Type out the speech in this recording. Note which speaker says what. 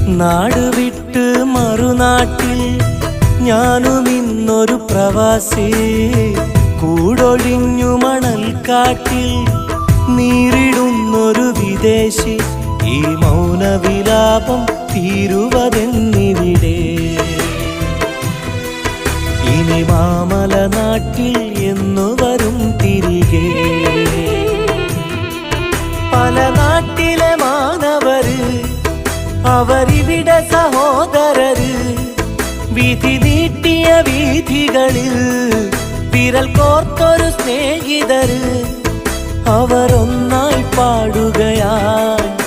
Speaker 1: നാട് വിട്ട് മറുനാട്ടിൽ ഞാനും ഇന്നൊരു പ്രവാസി. കൂടൊഴിഞ്ഞു മണൽക്കാട്ടിൽ നീറിടുന്നൊരു വിദേശി. ഈ മൗനവിലാപം തീരുവതെന്നിവിടെ. ഇനി മാമല നാട്ടിൽ എന്നു വരും തിരികെ. പല നാട്ടിലെ മാനവര് അവരിവിടെ സഹോദരര്. വിധി നീട്ടിയ വീഥികളിൽ വിരൽ കോർത്തൊരു സ്നേഹിതര്. അവർ ഒന്നായി പാടുകയായി